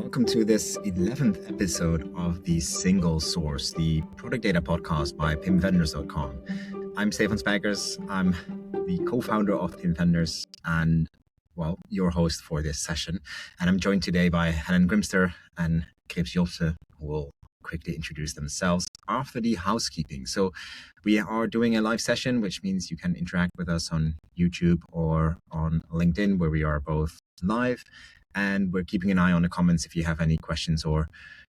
welcome to this 11th episode of the Single Source, the product data podcast by PIMvendors.com. I'm Stefan Spijkers. I'm the co-founder of PIM Vendors and, well, your host for this session. And I'm joined today by Helen Grimster and Krebs Jobse, who will quickly introduce themselves after the housekeeping. So we are doing a live session, which means you can interact with us on YouTube or on LinkedIn, where we are both live. And we're keeping an eye on the comments. If you have any questions or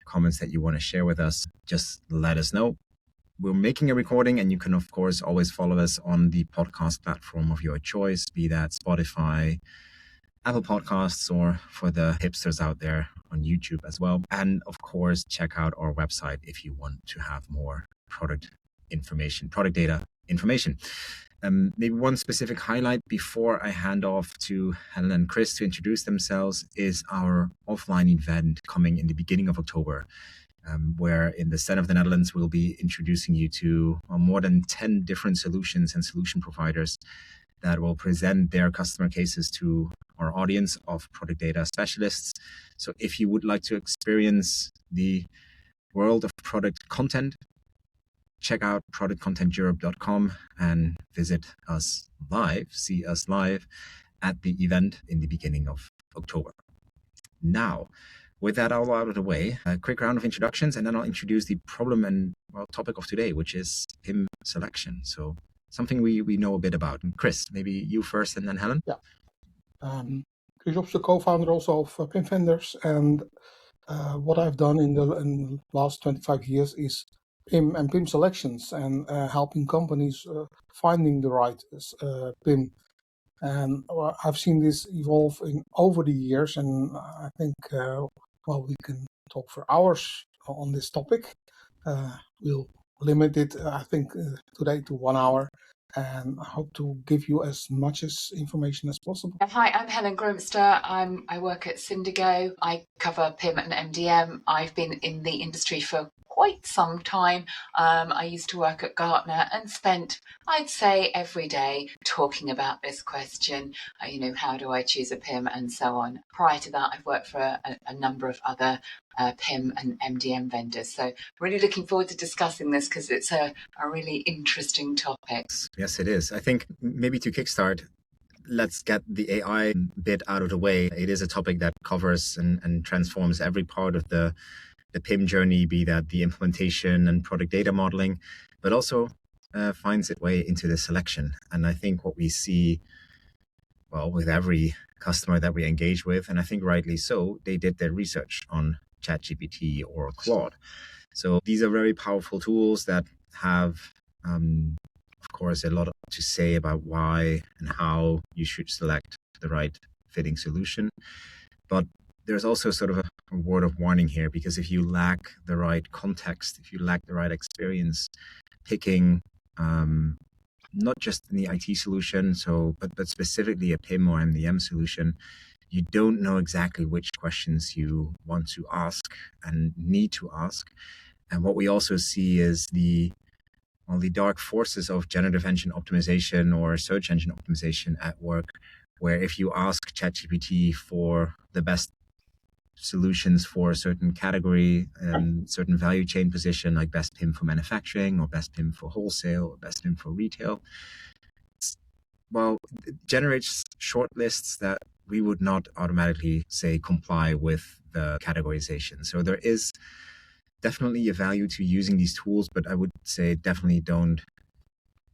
comments that you want to share with us, just let us know. We're making a recording, and you can, of course, always follow us on the podcast platform of your choice, be that Spotify, Apple Podcasts, or for the hipsters out there on YouTube as well. And of course, check out our website if you want to have more product data information. Maybe one specific highlight before I hand off to Helen and Chris to introduce themselves is our offline event coming in the beginning of October, where in the center of the Netherlands, we'll be introducing you to more than 10 different solutions and solution providers that will present their customer cases to our audience of product data specialists. So if you would like to experience the world of product content, check out productcontenteurope.com and visit us live, see us live at the event in the beginning of October. Now, with that all out of the way, a quick round of introductions, and then I'll introduce the problem and topic of today, which is PIM selection. So something we know a bit about. Chris, maybe you first and then Helen? Yeah. Chris Jobs, the co-founder also of PIM Vendors, and what I've done in the last 25 years is PIM and PIM selections and helping companies finding the right PIM. And I've seen this evolve over the years, and I think, we can talk for hours on this topic. We'll limit it, I think, today to 1 hour, and I hope to give you as much information as possible. Hi, I'm Helen Grimster. I work at Syndigo. I cover PIM and MDM. I've been in the industry for quite some time. I used to work at Gartner and spent, I'd say, every day talking about this question, how do I choose a PIM and so on. Prior to that, I've worked for a number of other PIM and MDM vendors. So really looking forward to discussing this because it's a really interesting topic. Yes, it is. I think maybe to kickstart, let's get the AI bit out of the way. It is a topic that covers and transforms every part of the PIM journey, be that the implementation and product data modeling, but also finds its way into the selection. And I think what we see, with every customer that we engage with, and I think rightly so, they did their research on ChatGPT or Claude. So these are very powerful tools that have, of course, a lot to say about why and how you should select the right fitting solution. But there's also sort of a word of warning here, because if you lack the right context, if you lack the right experience picking, not just in the IT solution, but specifically a PIM or MDM solution, you don't know exactly which questions you want to ask and need to ask. And what we also see is the dark forces of generative engine optimization or search engine optimization at work, where if you ask ChatGPT for the best solutions for a certain category and certain value chain position, like best PIM for manufacturing or best PIM for wholesale or best PIM for retail, it generates short lists that we would not automatically say comply with the categorization. So there is definitely a value to using these tools, but I would say definitely don't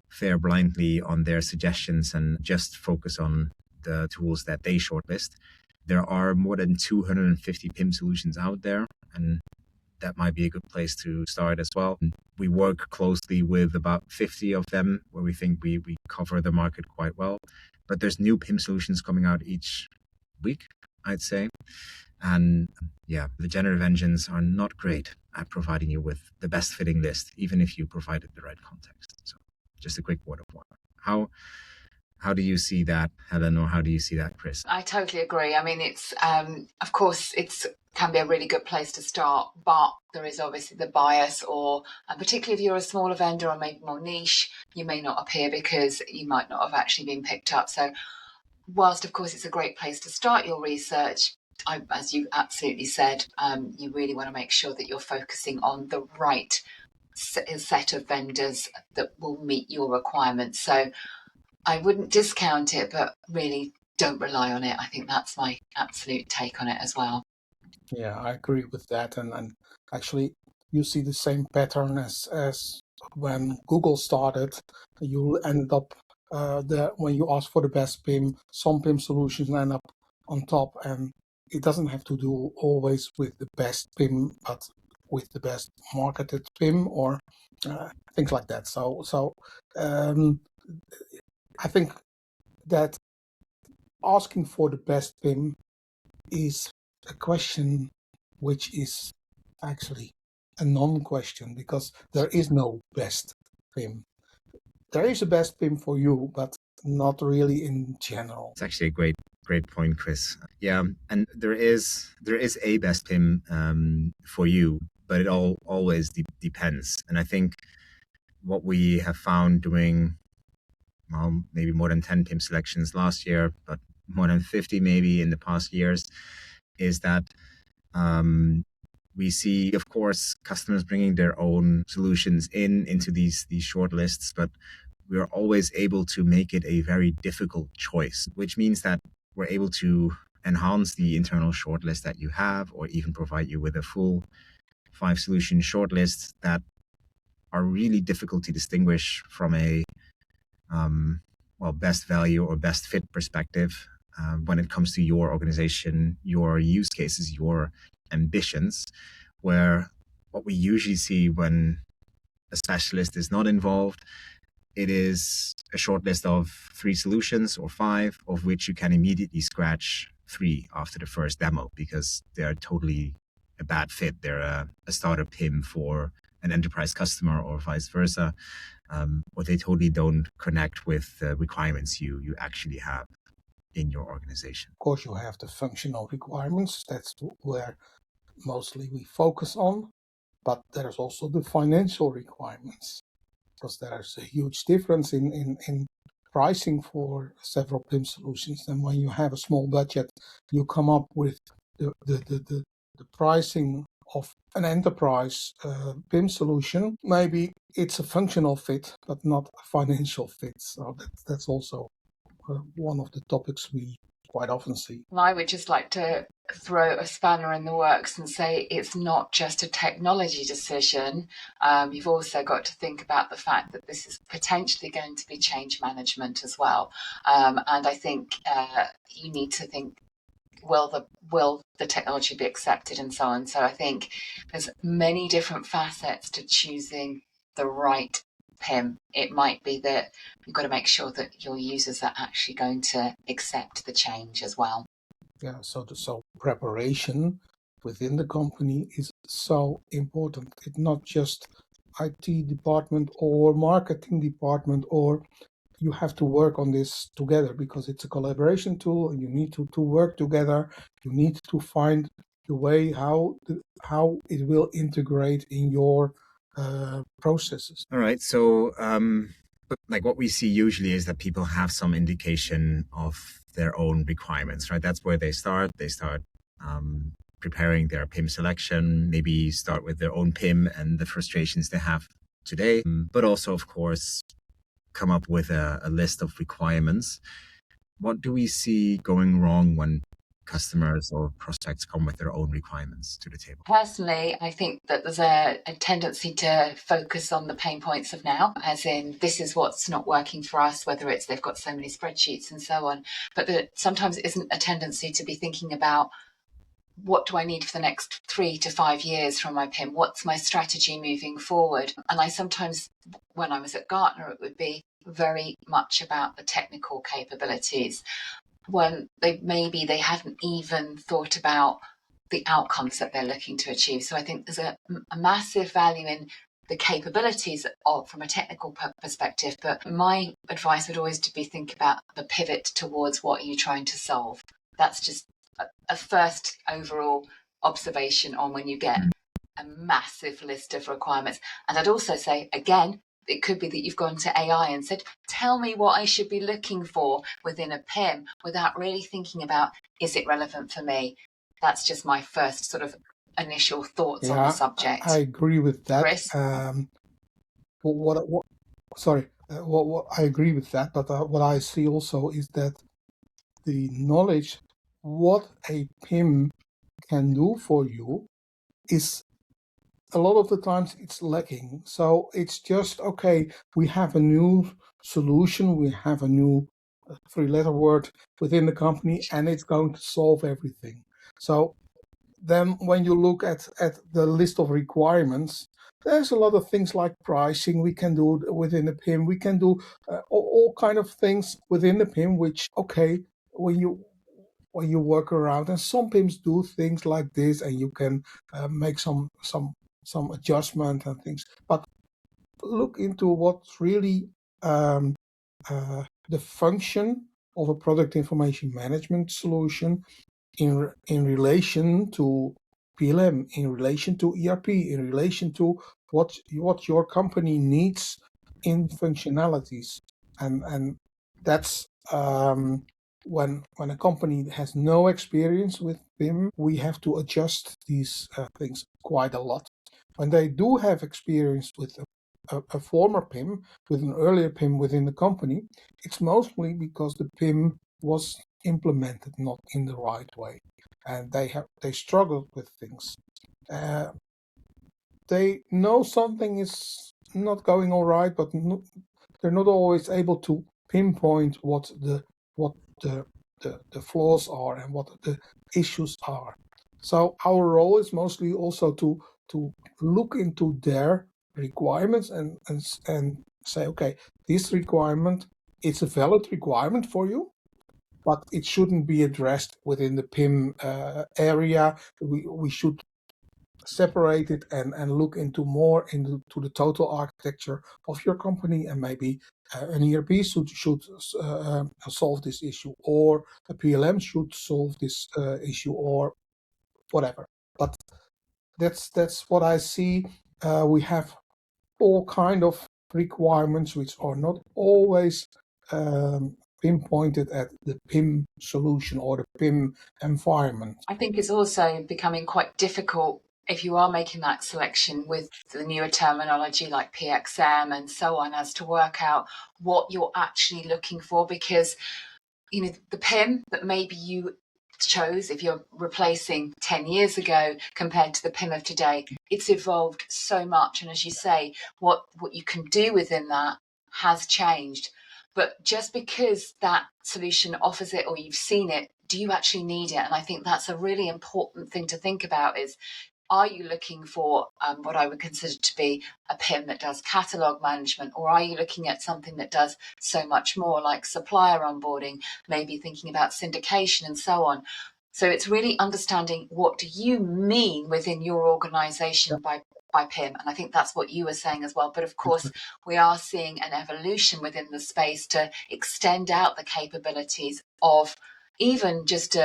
fare blindly on their suggestions and just focus on the tools that they shortlist. There are more than 250 PIM solutions out there, and that might be a good place to start as well. We work closely with about 50 of them, where we think we cover the market quite well. But there's new PIM solutions coming out each week, I'd say. And the generative engines are not great at providing you with the best fitting list, even if you provided the right context. So just a quick word of warning. How do you see that, Helen, or how do you see that, Chris? I totally agree. I mean, it's of course can be a really good place to start, but there is obviously the bias, or particularly if you're a smaller vendor or maybe more niche, you may not appear because you might not have actually been picked up. So whilst of course it's a great place to start your research, as you absolutely said, you really want to make sure that you're focusing on the right set of vendors that will meet your requirements. So I wouldn't discount it, but really don't rely on it. I think that's my absolute take on it as well. Yeah, I agree with that. And actually, you see the same pattern as when Google started. You ended up when you ask for the best PIM, some PIM solutions end up on top, and it doesn't have to do always with the best PIM, but with the best marketed PIM or things like that. So I think that asking for the best PIM is a question which is actually a non-question, because there is no best PIM. There is a best PIM for you, but not really in general. It's actually a great point, Chris. Yeah, and there is a best PIM for you, but it always depends. And I think what we have found doing, well, maybe more than 10 PIM selections last year, but more than 50 maybe in the past years, is that we see, of course, customers bringing their own solutions into these short lists, but we are always able to make it a very difficult choice, which means that we're able to enhance the internal shortlist that you have, or even provide you with a full 5-solution shortlist that are really difficult to distinguish from a best value or best fit perspective when it comes to your organization, your use cases, your ambitions, where what we usually see when a specialist is not involved, it is a short list of 3 solutions or 5, of which you can immediately scratch 3 after the first demo because they're totally a bad fit. They're a starter PIM for an enterprise customer or vice versa, or they totally don't connect with the requirements you actually have in your organization. Of course, you have the functional requirements. That's where mostly we focus on. But there's also the financial requirements, because there's a huge difference in pricing for several PIM solutions. And when you have a small budget, you come up with the pricing of an enterprise PIM solution. Maybe it's a functional fit, but not a financial fit. So that's also one of the topics we quite often see. And I would just like to throw a spanner in the works and say it's not just a technology decision. You've also got to think about the fact that this is potentially going to be change management as well. And I think you need to think, will the technology be accepted and so on. So I think there's many different facets to choosing the right PIM. It might be that you've got to make sure that your users are actually going to accept the change as well. Yeah, so preparation within the company is so important. It's not just IT department or marketing department, or you have to work on this together because it's a collaboration tool and you need to work together. You need to find the way how it will integrate in your processes. All right. So, like what we see usually is that people have some indication of their own requirements, right? That's where they start. They start preparing their PIM selection, maybe start with their own PIM and the frustrations they have today, but also, of course, come up with a list of requirements. What do we see going wrong when customers or prospects come with their own requirements to the table? Personally, I think that there's a tendency to focus on the pain points of now, as in this is what's not working for us, whether it's they've got so many spreadsheets and so on. But sometimes it isn't a tendency to be thinking about, what do I need for the next 3 to 5 years from my PIM? What's my strategy moving forward? And I sometimes, when I was at Gartner, it would be very much about the technical capabilities, when they hadn't even thought about the outcomes that they're looking to achieve. So I think there's a massive value in the capabilities from a technical perspective, but my advice would always be think about the pivot towards what you're trying to solve. That's just a first overall observation on when you get a massive list of requirements. And I'd also say, again, it could be that you've gone to AI and said, tell me what I should be looking for within a PIM, without really thinking about, is it relevant for me? That's just my first sort of initial thoughts on the subject. I agree with that. Chris? What I agree with that, but what I see also is that the knowledge what a PIM can do for you is a lot of the times it's lacking. So it's just, okay, we have a new solution, we have a new three-letter word within the company, and it's going to solve everything. So then when you look at the list of requirements, there's a lot of things like pricing we can do within the PIM. We can do all kind of things within the PIM, which, okay, when you work around, and some PIMs do things like this, and you can make some adjustment and things. But look into what's really the function of a product information management solution in relation to PLM, in relation to ERP, in relation to what your company needs in functionalities, and that's when a company has no experience with PIM, we have to adjust these things quite a lot. When they do have experience with a former PIM, with an earlier PIM within the company, it's mostly because the PIM was implemented not in the right way, and they struggled with things. They know something is not going all right, but they're not always able to pinpoint what the flaws are and what the issues are. So our role is mostly also to look into their requirements and say, okay, this requirement, it's a valid requirement for you, but it shouldn't be addressed within the PIM area. We should separate it and look into more into the total architecture of your company, and maybe an ERP should solve this issue, or a PLM should solve this issue, or whatever. But that's what I see. We have all kind of requirements which are not always pinpointed at the PIM solution or the PIM environment. I think it's also becoming quite difficult if you are making that selection with the newer terminology like PXM and so on, as to work out what you're actually looking for, because the PIM that maybe you chose, if you're replacing 10 years ago compared to the PIM of today, it's evolved so much, and as you say, what you can do within that has changed. But just because that solution offers it or you've seen it, do you actually need it? And I think that's a really important thing to think about, is, are you looking for what I would consider to be a PIM that does catalog management, or are you looking at something that does so much more, like supplier onboarding, maybe thinking about syndication and so on? So it's really understanding, what do you mean within your organization by PIM? And I think that's what you were saying as well. But of course, we are seeing an evolution within the space to extend out the capabilities of even just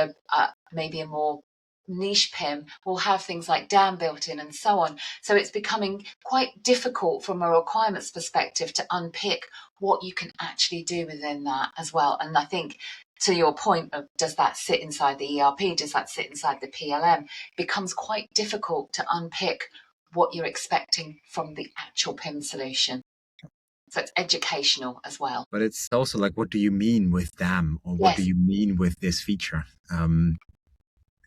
maybe a more niche PIM will have things like DAM built in and so on. So it's becoming quite difficult from a requirements perspective to unpick what you can actually do within that as well. And I think, to your point of, does that sit inside the ERP? Does that sit inside the PLM? It becomes quite difficult to unpick what you're expecting from the actual PIM solution. So it's educational as well. But it's also like, what do you mean with DAM, or what do you mean with this feature?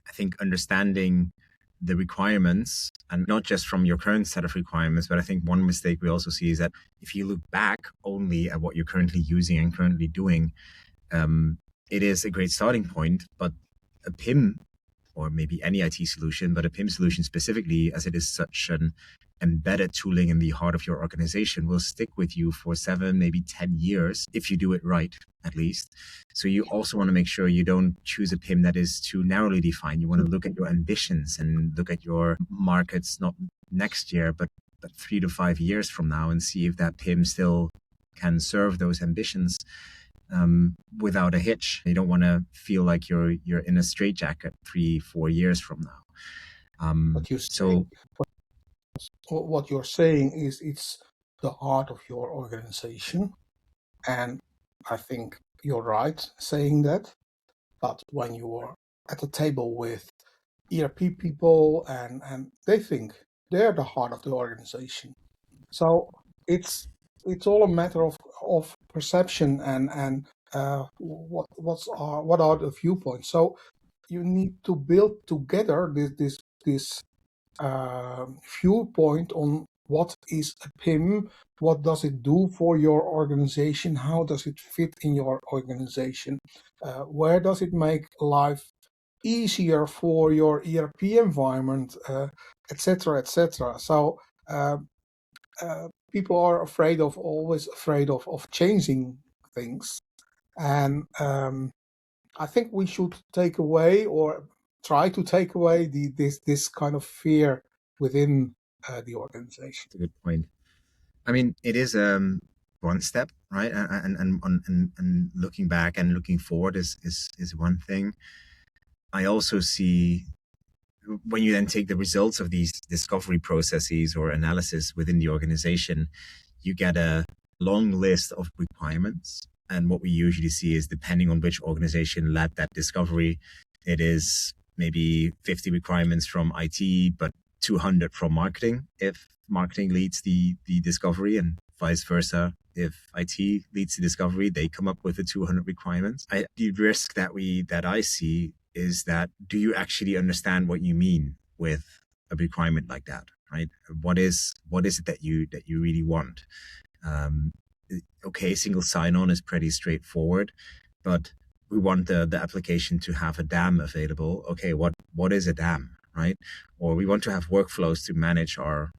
I think understanding the requirements, and not just from your current set of requirements, but I think one mistake we also see is that if you look back only at what you're currently using and currently doing, it is a great starting point, but a PIM, or maybe any IT solution, but a PIM solution specifically, as it is such an embedded tooling in the heart of your organization, will stick with you for 7, maybe 10 years, if you do it right, at least. So you also want to make sure you don't choose a PIM that is too narrowly defined. You want to look at your ambitions and look at your markets, not next year, but 3 to 5 years from now, and see if that PIM still can serve those ambitions without a hitch. You don't want to feel like you're in a straitjacket 3-4 years from now. What you're saying is, it's the heart of your organization, and I think you're right saying that. But when you are at the table with ERP people, and they think they're the heart of the organization. So it's all a matter of perception and what are the viewpoints. So you need to build together this viewpoint on what is a PIM, what does it do for your organization, how does it fit in your organization, where does it make life easier for your ERP environment, etc., etc. So people are always afraid of changing things, and I think we should take away or try to take away this kind of fear within the organization. That's a good point. I mean, it is one step, right? And looking back and looking forward is one thing. I also see when you then take the results of these discovery processes or analysis within the organization, you get a long list of requirements. And what we usually see is, depending on which organization led that discovery, it is maybe 50 requirements from IT, but 200 from marketing, if marketing leads the discovery, and vice versa. If IT leads the discovery, they come up with the 200 requirements. The risk that I see is that, do you actually understand what you mean with a requirement like that, right? What is it that you really want? Okay, single sign-on is pretty straightforward, but we want the application to have a DAM available. Okay, what is a DAM, right? Or we want to have workflows to manage our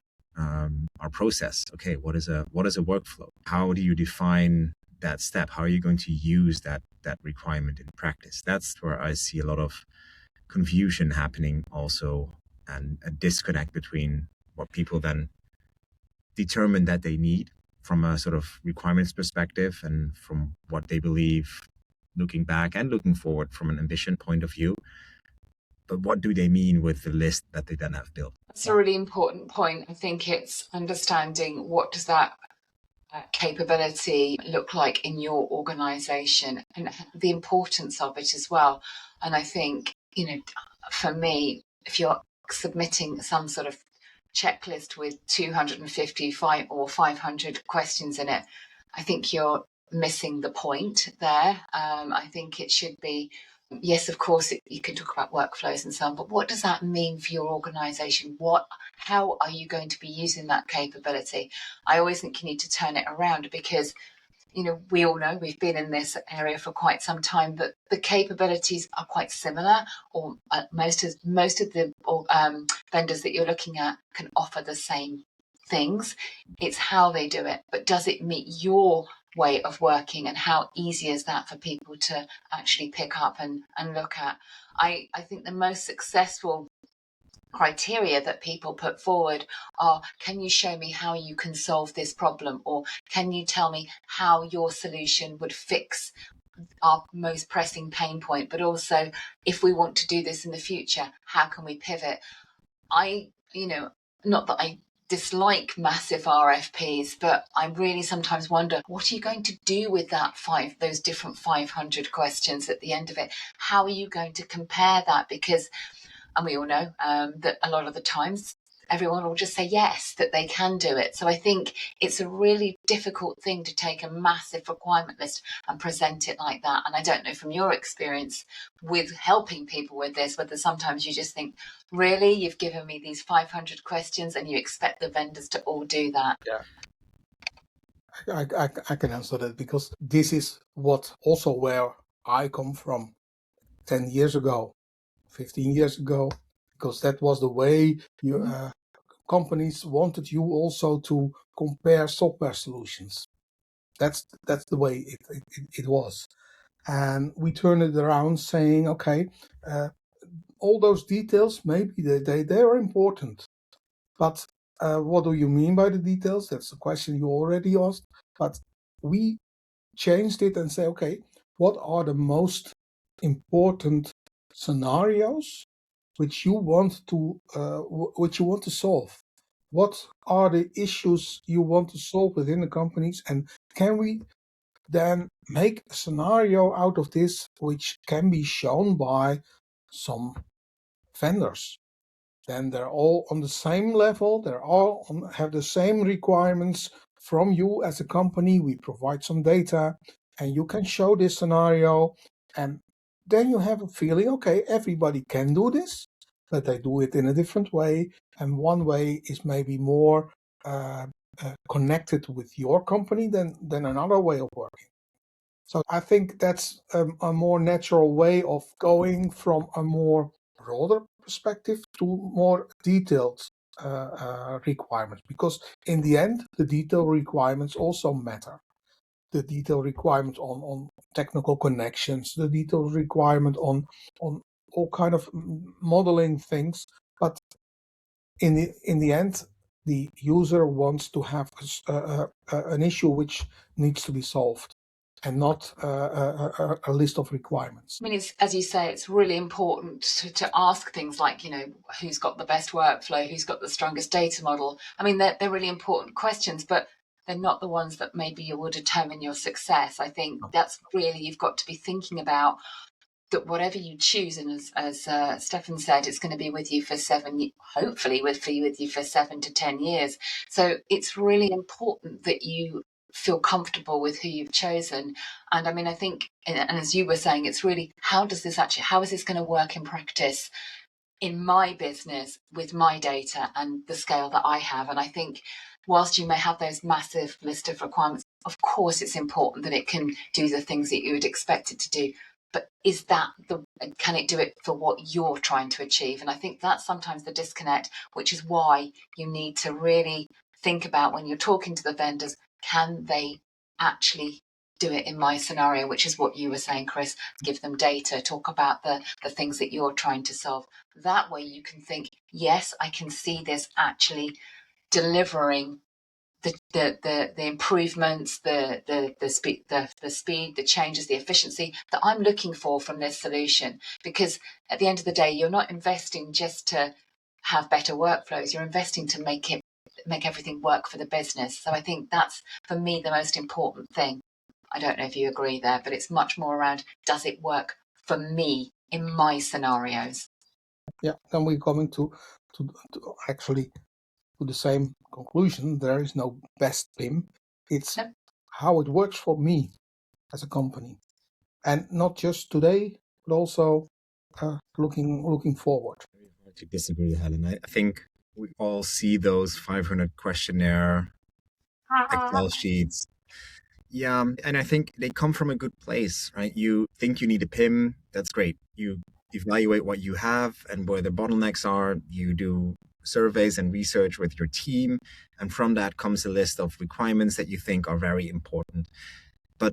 process. Okay, what is a workflow? How do you define that step? How are you going to use that requirement in practice? That's where I see a lot of confusion happening also, and a disconnect between what people then determine that they need from a sort of requirements perspective, and from what they believe looking back and looking forward from an ambition point of view. But what do they mean with the list that they then have built? That's a really important point. I think it's understanding what does that capability look like in your organization, and the importance of it as well. And I think, for me, if you're submitting some sort of checklist with 255 or 500 questions in it, I think you're missing the point there. I think it should be, yes, of course, you can talk about workflows and so on, but what does that mean for your organization? How are you going to be using that capability? I always think you need to turn it around, because we all know, we've been in this area for quite some time, that the capabilities are quite similar, or most of the vendors that you're looking at can offer the same things. It's how they do it, but does it meet your way of working, and how easy is that for people to actually pick up and look at? I think the most successful criteria that people put forward are, can you show me how you can solve this problem, or can you tell me how your solution would fix our most pressing pain point, but also, if we want to do this in the future, how can we pivot? Not that I dislike massive RFPs, but I really sometimes wonder, what are you going to do with those different 500 questions at the end of it? How are you going to compare that? Because, and we all know that a lot of the times everyone will just say yes, that they can do it. So I think it's a really difficult thing to take a massive requirement list and present it like that. And I don't know, from your experience with helping people with this, whether sometimes you just think, really, you've given me these 500 questions and you expect the vendors to all do that? Yeah. I can answer that, because this is what also where I come from 10 years ago, 15 years ago, because that was the way companies wanted you also to compare software solutions. That's the way it was. And we turned it around saying, okay, all those details, maybe they are important, but what do you mean by the details? That's the question you already asked. But we changed it and say, okay, what are the most important scenarios which you want to solve? What are the issues you want to solve within the companies? And can we then make a scenario out of this which can be shown by some vendors, then they're all on the same level. They're all have the same requirements from you as a company. We provide some data, and you can show this scenario, and then you have a feeling, okay, everybody can do this, but they do it in a different way, and one way is maybe more connected with your company than another way of working. So I think that's a more natural way of going from a more broader perspective to more detailed requirements, because in the end, the detail requirements also matter. The detail requirements on technical connections, the detail requirement on all kind of modeling things. But in the end, the user wants to have an issue which needs to be solved, and not a list of requirements. I mean, it's, as you say, it's really important to ask things like, who's got the best workflow, who's got the strongest data model. I mean, they're really important questions, but they're not the ones that maybe will determine your success. I think that's really, you've got to be thinking about that whatever you choose, and as Stefan said, it's going to be with you for hopefully with you for 7 to 10 years. So it's really important that you feel comfortable with who you've chosen. And I mean, I think, and as you were saying, it's really, how is this going to work in practice in my business with my data and the scale that I have? And I think whilst you may have those massive list of requirements, of course it's important that it can do the things that you would expect it to do. But can it do it for what you're trying to achieve? And I think that's sometimes the disconnect, which is why you need to really think about, when you're talking to the vendors, can they actually do it in my scenario, which is what you were saying, Chris. Give them data, talk about the things that you're trying to solve. That way you can think, yes, I can see this actually delivering the improvements, the speed, the changes, the efficiency that I'm looking for from this solution. Because at the end of the day, you're not investing just to have better workflows. You're investing to make everything work for the business. So I think that's, for me, the most important thing. I don't know if you agree there, but it's much more around, does it work for me in my scenarios? Yeah, then we're coming to actually to the same conclusion. There is no best PIM. It's how it works for me as a company, and not just today, but also looking forward. Very hard to disagree, Helen. I think we all see those 500 questionnaire Excel sheets. Yeah, and I think they come from a good place, right? You think you need a PIM, that's great. You evaluate what you have and where the bottlenecks are. You do surveys and research with your team, and from that comes a list of requirements that you think are very important. But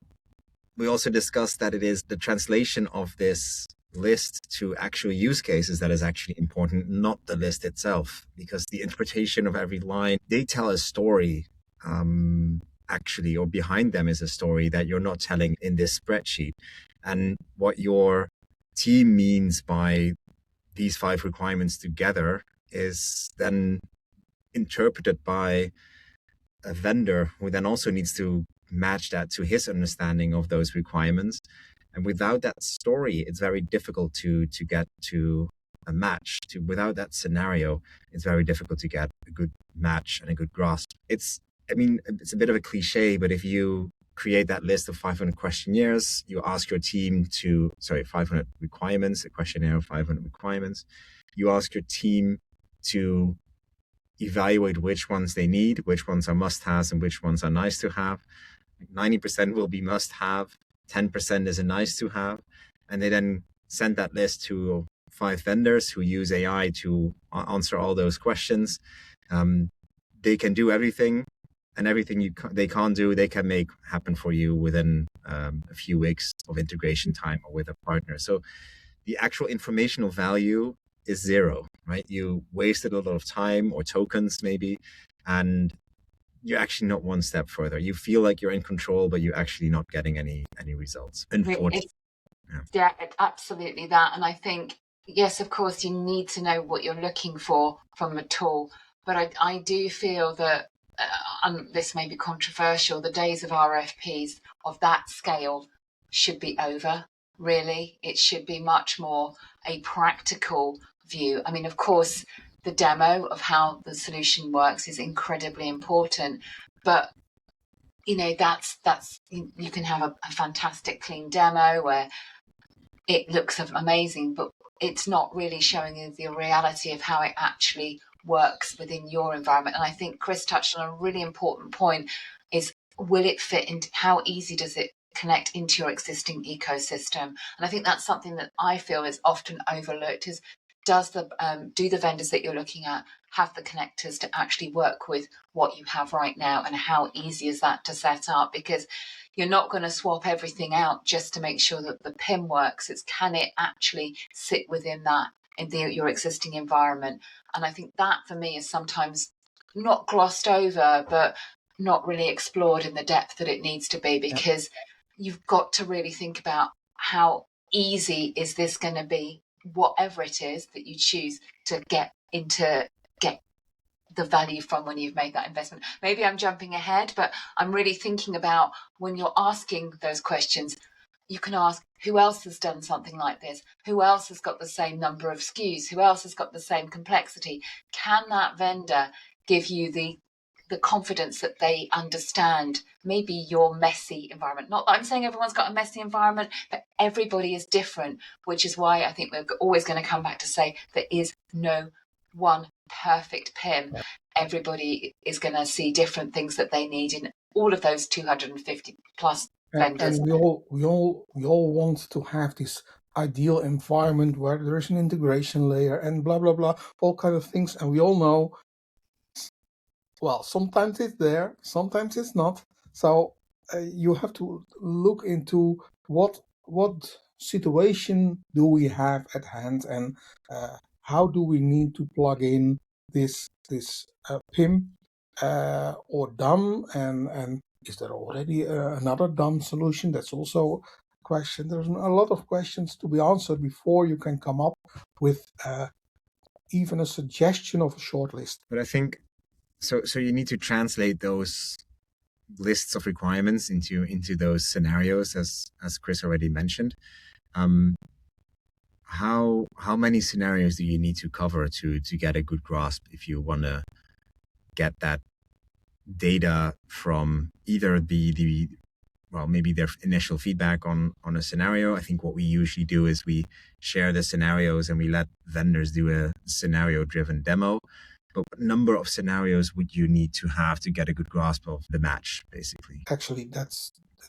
we also discussed that it is the translation of this list to actual use cases that is actually important, not the list itself, because the interpretation of every line, they tell a story. Actually, or behind them is a story that you're not telling in this spreadsheet. And what your team means by these 5 requirements together is then interpreted by a vendor, who then also needs to match that to his understanding of those requirements. And without that story, it's very difficult to get to a match. Without that scenario, it's very difficult to get a good match and a good grasp. It's a bit of a cliche, but if you create that list of 500 questionnaires, you ask your team 500 requirements, a questionnaire of 500 requirements. You ask your team to evaluate which ones they need, which ones are must-haves and which ones are nice to have. 90% will be must-have, 10% is a nice to have. And they then send that list to 5 vendors who use AI to answer all those questions. They can do everything. And everything they can't do, they can make happen for you within a few weeks of integration time or with a partner. So the actual informational value is 0, right? You wasted a lot of time or tokens maybe, and you're actually not one step further. You feel like you're in control, but you're actually not getting any results, unfortunately. Yeah, it's absolutely that. And I think, yes, of course, you need to know what you're looking for from a tool. But I do feel that, and this may be controversial, the days of RFPs of that scale should be over. really. It should be much more a practical view. I mean, of course, the demo of how the solution works is incredibly important, but that's you can have a fantastic clean demo where it looks amazing, but it's not really showing you the reality of how it actually works within your environment. And I think Chris touched on a really important point: is will it fit into, how easy does it connect into your existing ecosystem? And I think that's something that I feel is often overlooked: is do the vendors that you're looking at have the connectors to actually work with what you have right now, and how easy is that to set up? Because you're not going to swap everything out just to make sure that the PIM works. It's, can it actually sit within that in your existing environment? And I think that for me is sometimes not glossed over, but not really explored in the depth that it needs to be, because you've got to really think about how easy is this going to be, whatever it is that you choose to get the value from when you've made that investment. Maybe I'm jumping ahead, but I'm really thinking about when you're asking those questions, you can ask, who else has done something like this? Who else has got the same number of SKUs? Who else has got the same complexity? Can that vendor give you the confidence that they understand maybe your messy environment? Not that I'm saying everyone's got a messy environment, but everybody is different, which is why I think we're always going to come back to say there is no one perfect PIM. Everybody is going to see different things that they need in all of those 250 plus vendors. And we all want to have this ideal environment where there is an integration layer and blah blah blah, all kind of things. And we all know, well, sometimes it's there, sometimes it's not. So you have to look into what situation do we have at hand, and how do we need to plug in this PIM or DAM, and is there already another DAM solution? That's also a question. There's a lot of questions to be answered before you can come up with even a suggestion of a short list. But I think so you need to translate those lists of requirements into those scenarios, as Chris already mentioned. How many scenarios do you need to cover to get a good grasp if you want to get that data from either maybe their initial feedback on a scenario? I think what we usually do is we share the scenarios and we let vendors do a scenario-driven demo. But what number of scenarios would you need to have to get a good grasp of the match, basically? Actually, that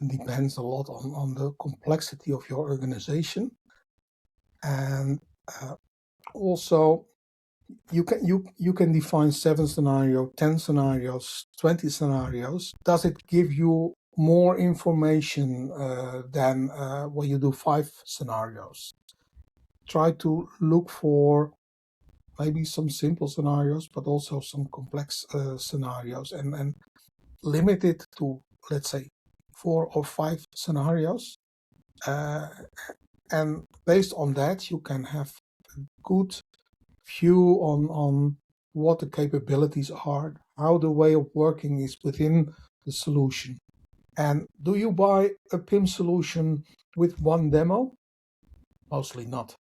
depends a lot on the complexity of your organization. And also, you can define 7 scenarios, 10 scenarios, 20 scenarios. Does it give you more information than when you do 5 scenarios? Try to look for maybe some simple scenarios, but also some complex scenarios, and limit it to, let's say, 4 or 5 scenarios. And based on that, you can have a good view on what the capabilities are, how the way of working is within the solution. And do you buy a PIM solution with one demo? Mostly not.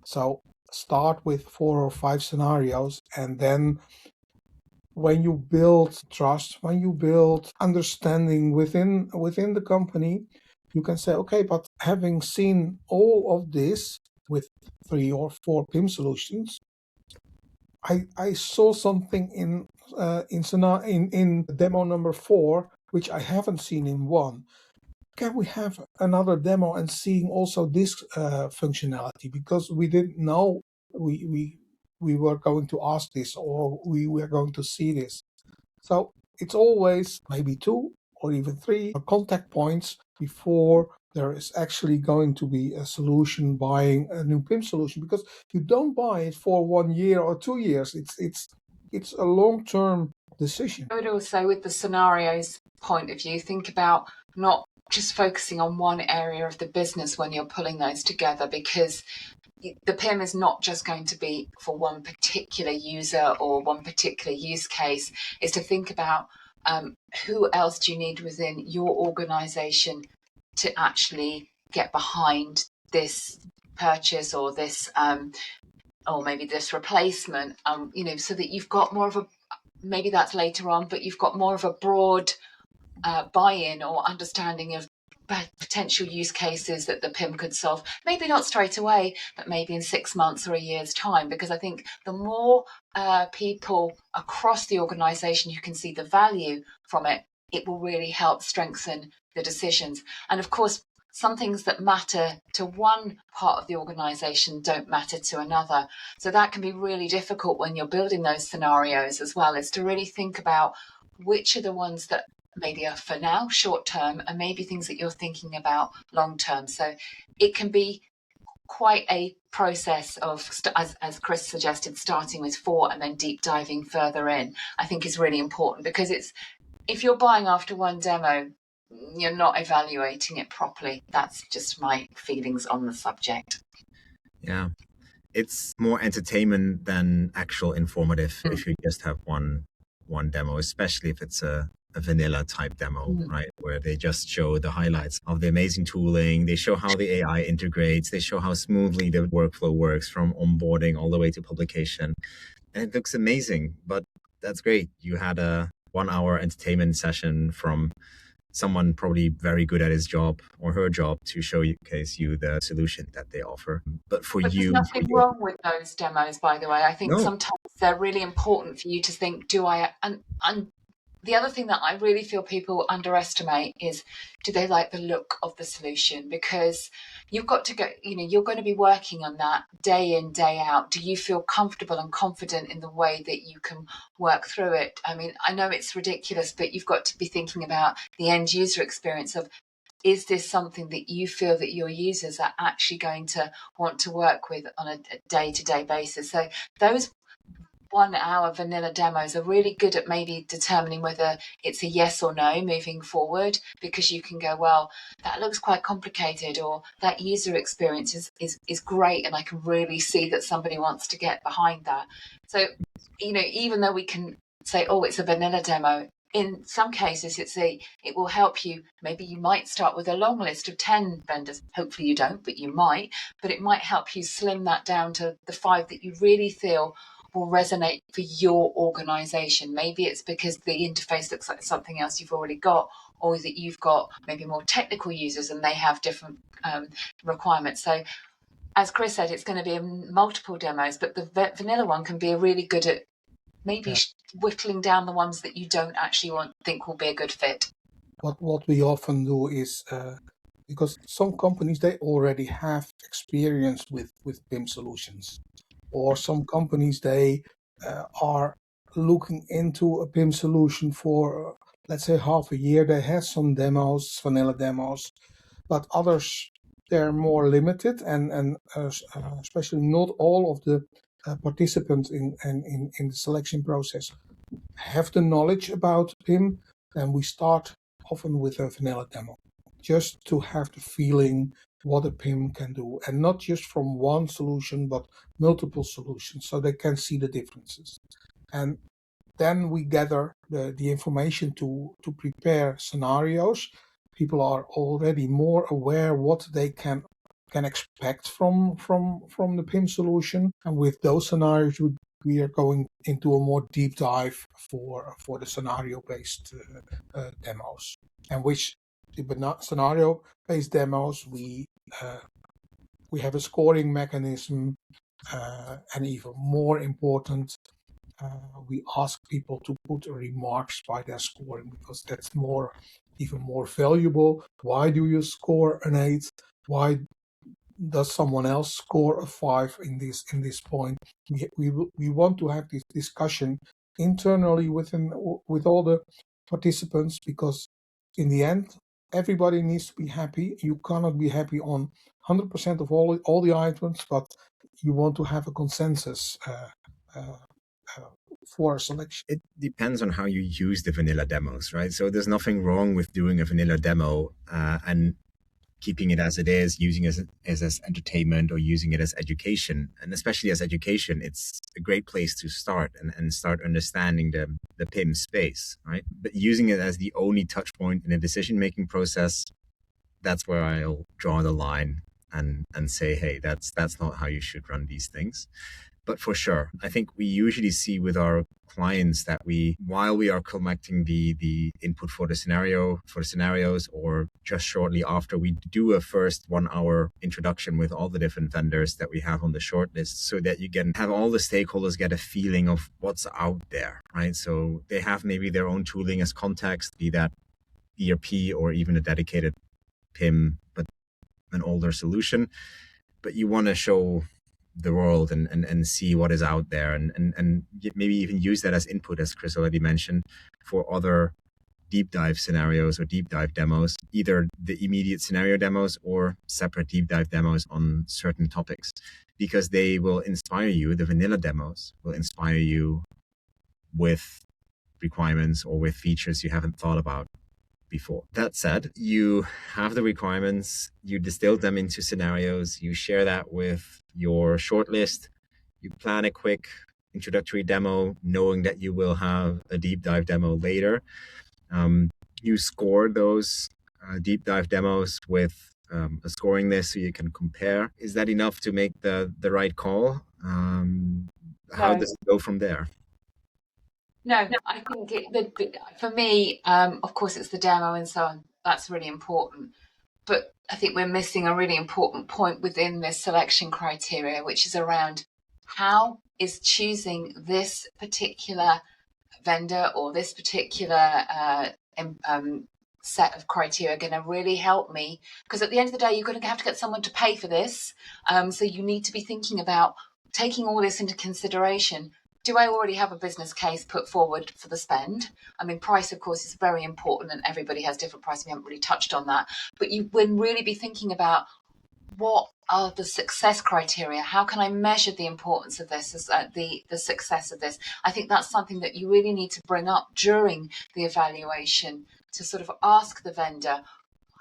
So start with 4 or 5 scenarios, and then when you build trust, when you build understanding within the company, you can say, okay, but having seen all of this with 3 or 4 PIM solutions, I saw something in demo number 4 which I haven't seen in 1. Can we have another demo and seeing also this functionality? Because we didn't know we were going to ask this, or we were going to see this. So it's always maybe 2 or even 3 contact points before there is actually going to be a solution buying a new PIM solution, because you don't buy it for 1 year or 2 years. It's a long-term decision. I would also, with the scenarios point of view, think about not just focusing on one area of the business when you're pulling those together, because the PIM is not just going to be for one particular user or one particular use case. Is to think about who else do you need within your organization to actually get behind this purchase or this or maybe this replacement, so that you've got more of a, maybe that's later on, but you've got more of a broad buy-in or understanding of potential use cases that the PIM could solve. Maybe not straight away, but maybe in 6 months or a year's time, because I think the more people across the organisation who can see the value from it, it will really help strengthen the decisions. And of course, some things that matter to one part of the organisation don't matter to another. So that can be really difficult when you're building those scenarios as well, is to really think about which are the ones that maybe are for now, short term, and maybe things that you're thinking about long term. So it can be quite a process of, as Chris suggested, starting with 4 and then deep diving further in, I think is really important, because if you're buying after one demo, you're not evaluating it properly. That's just my feelings on the subject. Yeah. It's more entertainment than actual informative if you just have one demo, especially if it's a vanilla type demo, right? Where they just show the highlights of the amazing tooling. They show how the AI integrates. They show how smoothly the workflow works from onboarding all the way to publication. And it looks amazing, but that's great. You had a 1-hour entertainment session from someone probably very good at his job or her job to showcase you the solution that they offer. But there's nothing wrong with those demos, by the way. I think sometimes they're really important for you to think, and the other thing that I really feel people underestimate is, do they like the look of the solution? Because you've got to go, you're going to be working on that day in, day out. Do you feel comfortable and confident in the way that you can work through it? I mean, I know it's ridiculous, but you've got to be thinking about the end user experience of, is this something that you feel that your users are actually going to want to work with on a day-to-day basis? So those 1-hour vanilla demos are really good at maybe determining whether it's a yes or no moving forward, because you can go, well, that looks quite complicated, or that user experience is great, and I can really see that somebody wants to get behind that. So, even though we can say, oh, it's a vanilla demo, in some cases it will help you. Maybe you might start with a long list of 10 vendors. Hopefully you don't, but you might. But it might help you slim that down to the 5 that you really feel will resonate for your organization. Maybe it's because the interface looks like something else you've already got, or that you've got maybe more technical users and they have different requirements. So as Chris said, it's going to be multiple demos, but the vanilla one can be really good at maybe whittling down the ones that you don't actually think will be a good fit. What we often do is, because some companies, they already have experience with PIM solutions, or some companies, they are looking into a PIM solution for, let's say, half a year. They have some demos, vanilla demos, but others, they're more limited, and especially not all of the participants in the selection process have the knowledge about PIM. And we start often with a vanilla demo, just to have the feeling what a PIM can do, and not just from one solution, but multiple solutions, so they can see the differences. And then we gather the information to prepare scenarios. People are already more aware what they can expect from the PIM solution, and with those scenarios we are going into a more deep dive for the scenario-based demos, and which the scenario-based demos we have a scoring mechanism, and even more important, we ask people to put remarks by their scoring, because that's even more valuable. Why do you score an 8? Why does someone else score a 5 in this point? We want to have this discussion internally with all the participants, because in the end, everybody needs to be happy. You cannot be happy on 100% of all the items, but you want to have a consensus for a selection. It depends on how you use the vanilla demos, right? So there's nothing wrong with doing a vanilla demo and keeping it as it is, using it as entertainment, or using it as education. And especially as education, it's a great place to start and start understanding the PIM space, right? But using it as the only touch point in a decision-making process, that's where I'll draw the line. and say, hey, that's not how you should run these things. But for sure, I think we usually see with our clients that while we are collecting the input for the scenarios, or just shortly after, we do a first 1 hour introduction with all the different vendors that we have on the short list, so that you can have all the stakeholders get a feeling of what's out there, right? So they have maybe their own tooling as context, be that ERP or even a dedicated PIM, but an older solution. But you want to show the world and see what is out there, and maybe even use that as input, as Chris already mentioned, for other deep dive scenarios or deep dive demos, either the immediate scenario demos or separate deep dive demos on certain topics, because they will inspire you. The vanilla demos will inspire you with requirements or with features you haven't thought about before. That said, you have the requirements, you distill them into scenarios, you share that with your shortlist, you plan a quick introductory demo, knowing that you will have a deep dive demo later. You score those deep dive demos with a scoring list so you can compare. Is that enough to make the right call? How does it go from there? No, I think for me, of course, it's the demo and so on. That's really important. But I think we're missing a really important point within this selection criteria, which is around how is choosing this particular vendor or this particular set of criteria going to really help me? Because at the end of the day, you're going to have to get someone to pay for this. So you need to be thinking about taking all this into consideration. Do I already have a business case put forward for the spend? I mean, price, of course, is very important, and everybody has different pricing. We haven't really touched on that. But you would really be thinking about what are the success criteria? How can I measure the importance of this, the success of this? I think that's something that you really need to bring up during the evaluation, to sort of ask the vendor,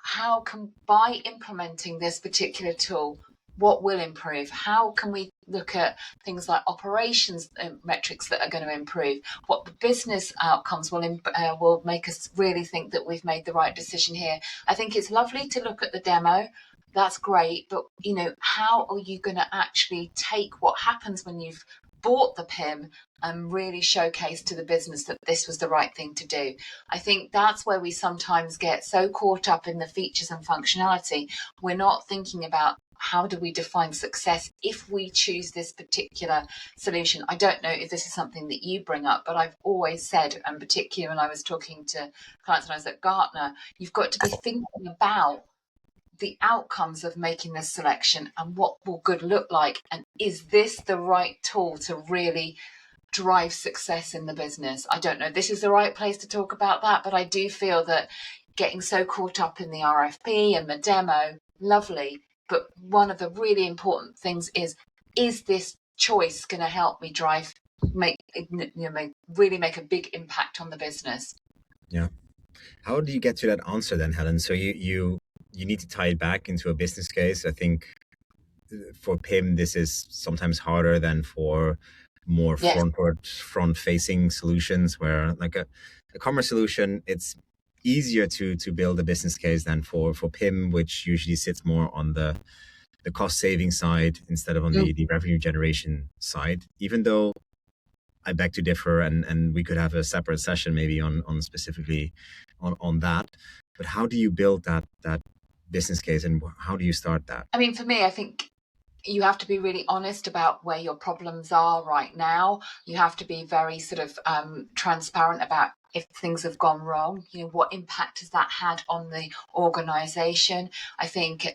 how can, by implementing this particular tool, what will improve? How can we look at things like operations metrics that are going to improve? What the business outcomes will make us really think that we've made the right decision here? I think it's lovely to look at the demo. That's great, but how are you going to actually take what happens when you've bought the PIM and really showcase to the business that this was the right thing to do? I think that's where we sometimes get so caught up in the features and functionality. We're not thinking about how do we define success if we choose this particular solution. I don't know if this is something that you bring up, but I've always said, and particularly when I was talking to clients when I was at Gartner, you've got to be thinking about the outcomes of making this selection and what will good look like, and is this the right tool to really drive success in the business? I don't know if this is the right place to talk about that, but I do feel that getting so caught up in the RFP and the demo, lovely, but one of the really important things is this choice going to help me really make a big impact on the business? Yeah. How do you get to that answer then, Helen? So you need to tie it back into a business case. I think for PIM, this is sometimes harder than for more front-facing solutions, where like a commerce solution, it's easier to build a business case than for PIM, which usually sits more on the cost saving side instead of on the revenue generation side. Even though I beg to differ, and we could have a separate session maybe on specifically on that. But how do you build that business case, and how do you start that? I mean, for me, I think you have to be really honest about where your problems are right now. You have to be very sort of transparent about if things have gone wrong, what impact has that had on the organization? I think,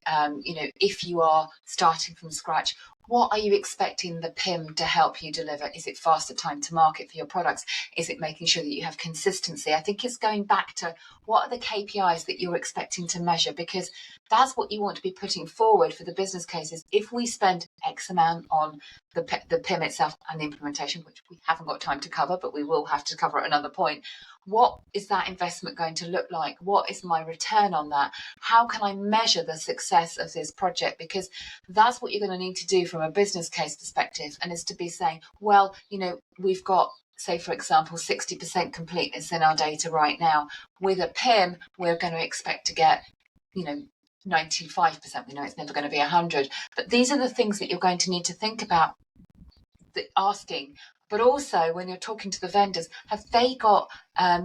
if you are starting from scratch, what are you expecting the PIM to help you deliver? Is it faster time to market for your products? Is it making sure that you have consistency? I think it's going back to what are the KPIs that you're expecting to measure, because that's what you want to be putting forward for the business cases. If we spend X amount on the PIM itself and the implementation, which we haven't got time to cover, but we will have to cover at another point, what is that investment going to look like? What is my return on that? How can I measure the success of this project? Because that's what you're going to need to do from a business case perspective, and is to be saying, well, we've got, say, for example, 60% completeness in our data right now. With a PIM, we're going to expect to get, 95%. We know it's never going to be 100. But these are the things that you're going to need to think about asking. But also, when you're talking to the vendors, have they got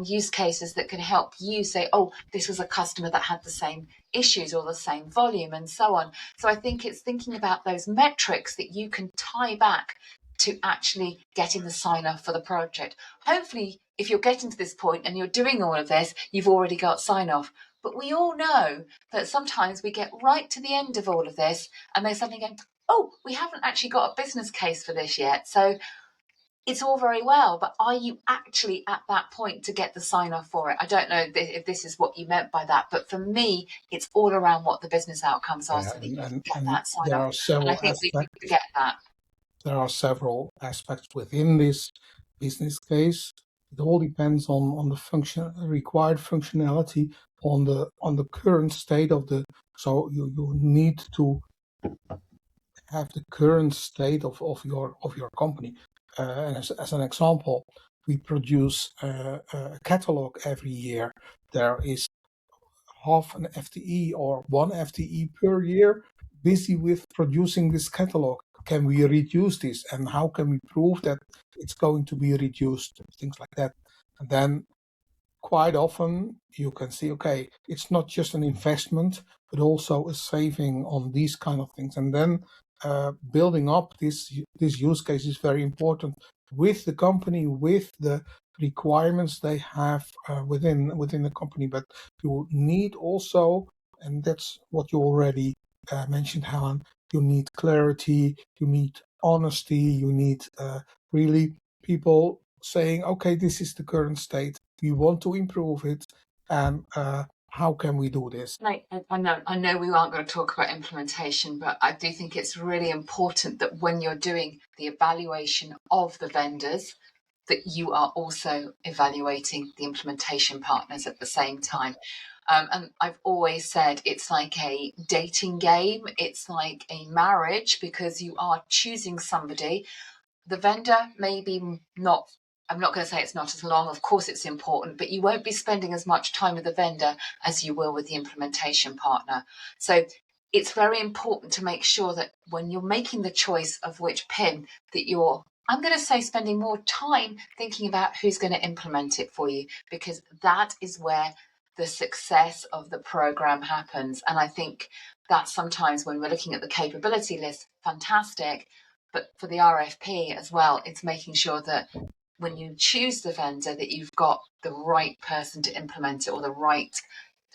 use cases that can help you say, oh, this was a customer that had the same issues or the same volume and so on. So I think it's thinking about those metrics that you can tie back to actually getting the sign off for the project. Hopefully, if you're getting to this point and you're doing all of this, you've already got sign off. But we all know that sometimes we get right to the end of all of this and they suddenly go, oh, we haven't actually got a business case for this yet. So it's all very well, but are you actually at that point to get the sign off for it? I don't know if this is what you meant by that, but for me, it's all around what the business outcomes are, so that you can get that sign there off. are several And I think we forget that. There are several aspects within this business case. It all depends on the required functionality on the current state of the. So you need to have the current state of your company. And as an example, we produce a catalog every year. There is half an FTE or one FTE per year busy with producing this catalog. Can we reduce this, and how can we prove that it's going to be reduced? Things like that. And then quite often you can see, okay, it's not just an investment, but also a saving on these kind of things. And then building up this use case is very important with the company, with the requirements they have within the company. But you need also, and that's what you already mentioned, Helen, you need clarity, you need honesty, you need really people saying, okay, this is the current state. We want to improve it, and how can we do this? I know we aren't going to talk about implementation, but I do think it's really important that when you're doing the evaluation of the vendors, that you are also evaluating the implementation partners at the same time. And I've always said it's like a dating game, it's like a marriage, because you are choosing somebody. The vendor may be not, I'm not going to say it's not as long, of course it's important, but you won't be spending as much time with the vendor as you will with the implementation partner. So it's very important to make sure that when you're making the choice of which PIM that you're, I'm going to say, spending more time thinking about who's going to implement it for you, because that is where the success of the program happens. And I think that sometimes when we're looking at the capability list, fantastic, but for the RFP as well, it's making sure that when you choose the vendor that you've got the right person to implement it, or the right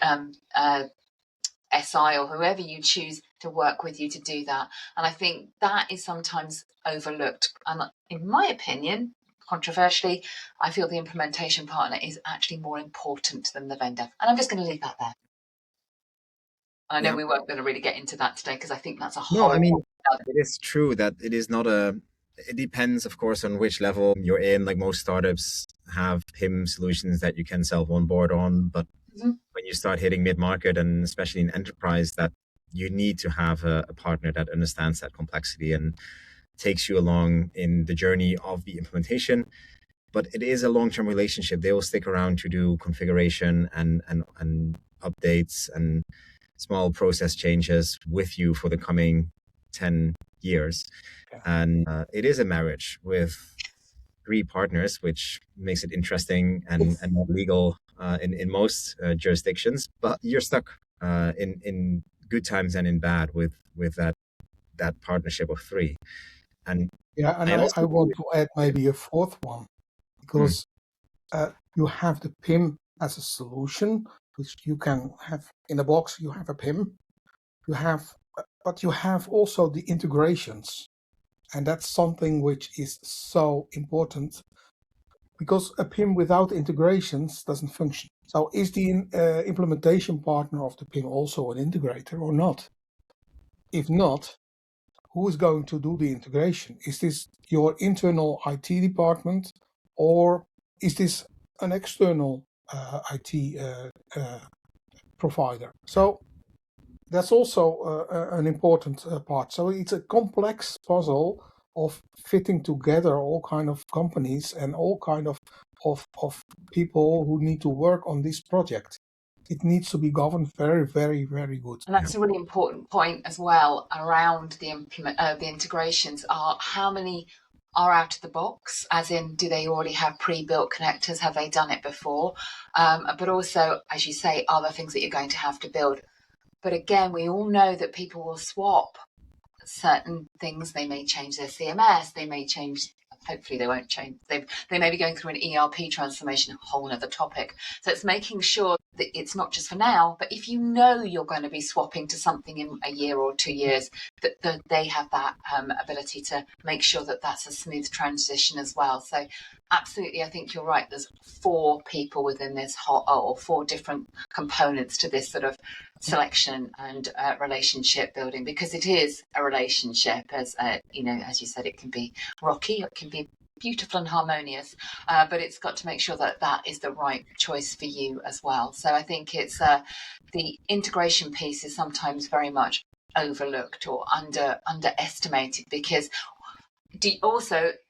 SI or whoever you choose to work with you to do that. And I think that is sometimes overlooked. And in my opinion, controversially, I feel the implementation partner is actually more important than the vendor. And I'm just going to leave that there. I know we weren't going to really get into that today because I think that's a whole. No, I mean, it is true that it is not it depends, of course, on which level you're in. Like most startups have PIM solutions that you can self-onboard on, but when you start hitting mid-market and especially in enterprise, that you need to have a partner that understands that complexity and takes you along in the journey of the implementation. But it is a long-term relationship. They will stick around to do configuration and updates and small process changes with you for the coming 10 years. Yeah. And it is a marriage with 3 partners, which makes it interesting and not legal in most jurisdictions. But you're stuck in good times and in bad with that partnership of 3. And yeah, and I want to add maybe a fourth one, because you have the PIM as a solution, which you can have in a box. You have a PIM, but you have also the integrations, and that's something which is so important, because a PIM without integrations doesn't function. So is the implementation partner of the PIM also an integrator or not? If not, who is going to do the integration? Is this your internal IT department, or is this an external IT provider? So that's also an important part. So it's a complex puzzle of fitting together all kind of companies and all kind of people who need to work on this project. it needs to be governed very, very, very good. And that's a really important point as well around the integrations are how many are out of the box, as in, do they already have pre-built connectors? Have they done it before? But also, as you say, are there things that you're going to have to build? But again, we all know that people will swap certain things. They may change their CMS, they may change, hopefully they won't change, they may be going through an ERP transformation, a whole other topic. So it's making sure that it's not just for now, but if you know you're going to be swapping to something in a year or 2 years, that they have that ability to make sure that that's a smooth transition as well. So absolutely, I think you're right. There's 4 people within this whole, or 4 different components to this sort of selection and relationship building, because it is a relationship. As you know, as you said, it can be rocky, it can be beautiful and harmonious, but it's got to make sure that that is the right choice for you as well. So I think it's the integration piece is sometimes very much overlooked or underestimated, because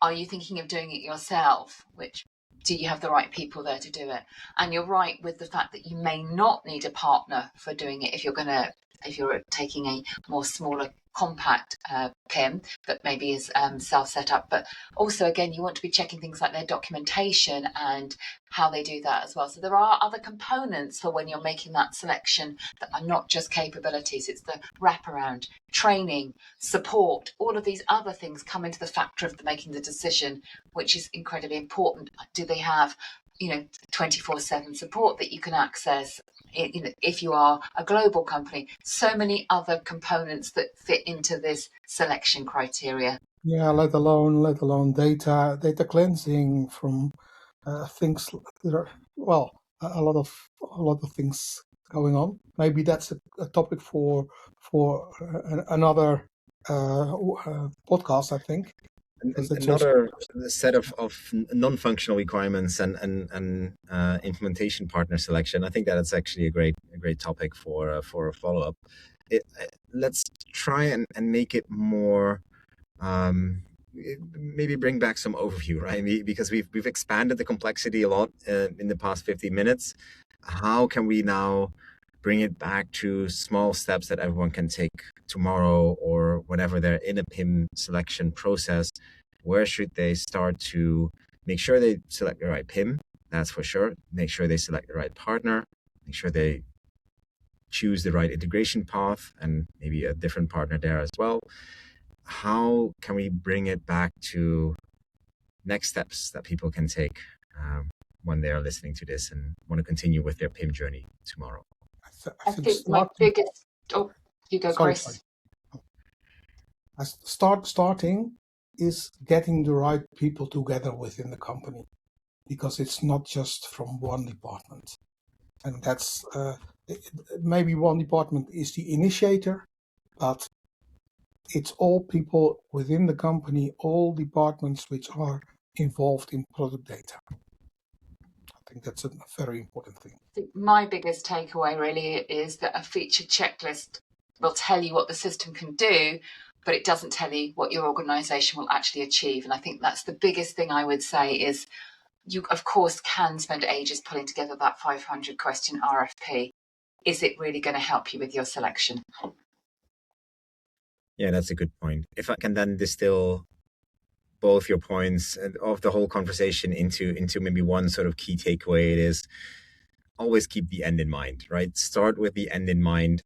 are you thinking of doing it yourself, which do you have the right people there to do it? And you're right with the fact that you may not need a partner for doing it if you're taking a more smaller compact PIM that maybe is self-set up. But also, again, you want to be checking things like their documentation and how they do that as well. So there are other components for when you're making that selection that are not just capabilities. It's the wraparound, training, support, all of these other things come into the factor of making the decision, which is incredibly important. Do they have 24/7 support that you can access? If you are a global company, so many other components that fit into this selection criteria. Yeah, let alone data cleansing from things. There are, well, a lot of things going on. Maybe that's a topic for another podcast, I think. Another set of non-functional requirements and implementation partner selection. I think that it's actually a great topic for a follow-up. Let's try and make it more, maybe bring back some overview, right? Because we've expanded the complexity a lot in the past 50 minutes. How can we now bring it back to small steps that everyone can take tomorrow or whenever they're in a PIM selection process? Where should they start to make sure they select the right PIM? That's for sure. Make sure they select the right partner. Make sure they choose the right integration path and maybe a different partner there as well. How can we bring it back to next steps that people can take when they are listening to this and want to continue with their PIM journey tomorrow? I think my biggest... Oh, you go, Chris. Starting is getting the right people together within the company, because it's not just from one department. And that's maybe one department is the initiator, but it's all people within the company, all departments which are involved in product data. I think that's a very important thing. I think my biggest takeaway really is that a feature checklist will tell you what the system can do, but it doesn't tell you what your organisation will actually achieve. And I think that's the biggest thing I would say is you, of course, can spend ages pulling together that 500 question RFP. Is it really going to help you with your selection? Yeah, that's a good point. If I can then distill both your points of the whole conversation into maybe one sort of key takeaway, it is always keep the end in mind, right? Start with the end in mind,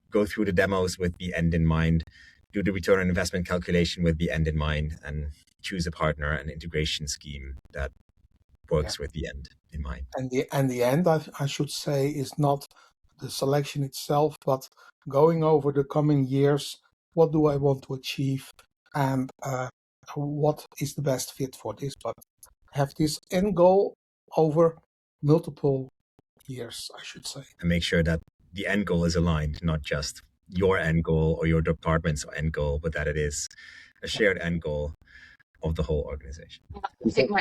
go through the demos with the end in mind, do the return on investment calculation with the end in mind, and choose a partner and integration scheme that works with the end in mind. And the end, I should say, is not the selection itself, but going over the coming years, what do I want to achieve, and what is the best fit for this, but have this end goal over multiple years, I should say. And make sure that the end goal is aligned, not just your end goal or your department's end goal, but that it is a shared end goal of the whole organization. I think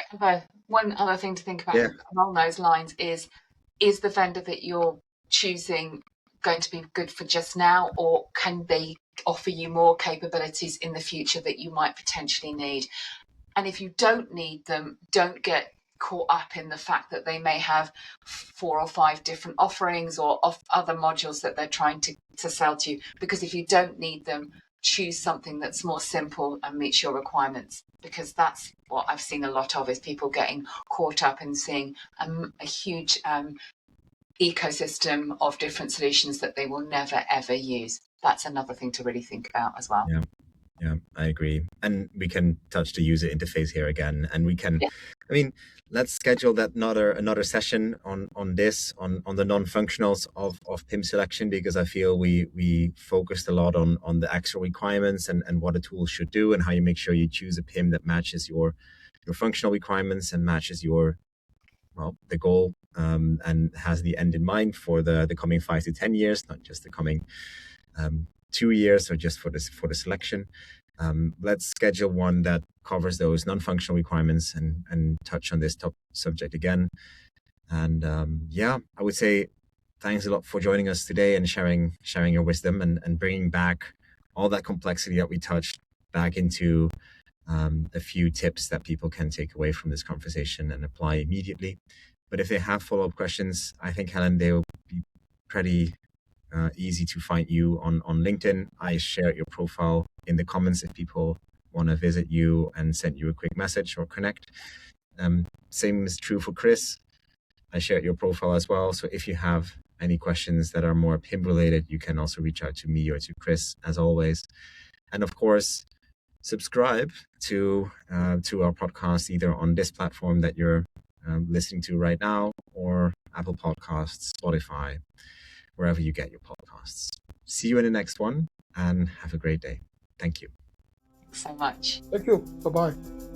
one other thing to think about along those lines is the vendor that you're choosing going to be good for just now, or can they offer you more capabilities in the future that you might potentially need? And if you don't need them, don't get caught up in the fact that they may have 4 or 5 different offerings or other modules that they're trying to sell to you. Because if you don't need them, choose something that's more simple and meets your requirements, because that's what I've seen a lot of, is people getting caught up in seeing a huge ecosystem of different solutions that they will never ever use. That's another thing to really think about as well. Yeah, I agree. And we can touch the user interface here again, and we can, I mean, let's schedule that another session on the non-functionals of PIM selection, because I feel we focused a lot on the actual requirements and what a tool should do, and how you make sure you choose a PIM that matches your functional requirements and matches the goal, and has the end in mind for the coming 5 to 10 years, not just the coming 2 years or just for the selection. Let's schedule one that covers those non-functional requirements and touch on this top subject again. And I would say thanks a lot for joining us today and sharing your wisdom and bringing back all that complexity that we touched back into a few tips that people can take away from this conversation and apply immediately. But if they have follow-up questions, I think, Helen, they will be pretty easy to find you on LinkedIn. I shared your profile in the comments if people want to visit you and send you a quick message or connect. Same is true for Chris. I shared your profile as well. So if you have any questions that are more PIM related, you can also reach out to me or to Chris, as always. And of course, subscribe to our podcast either on this platform that you're listening to right now, or Apple Podcasts, Spotify, wherever you get your podcasts. See you in the next one, and have a great day. Thank you. Thanks so much. Thank you. Bye-bye.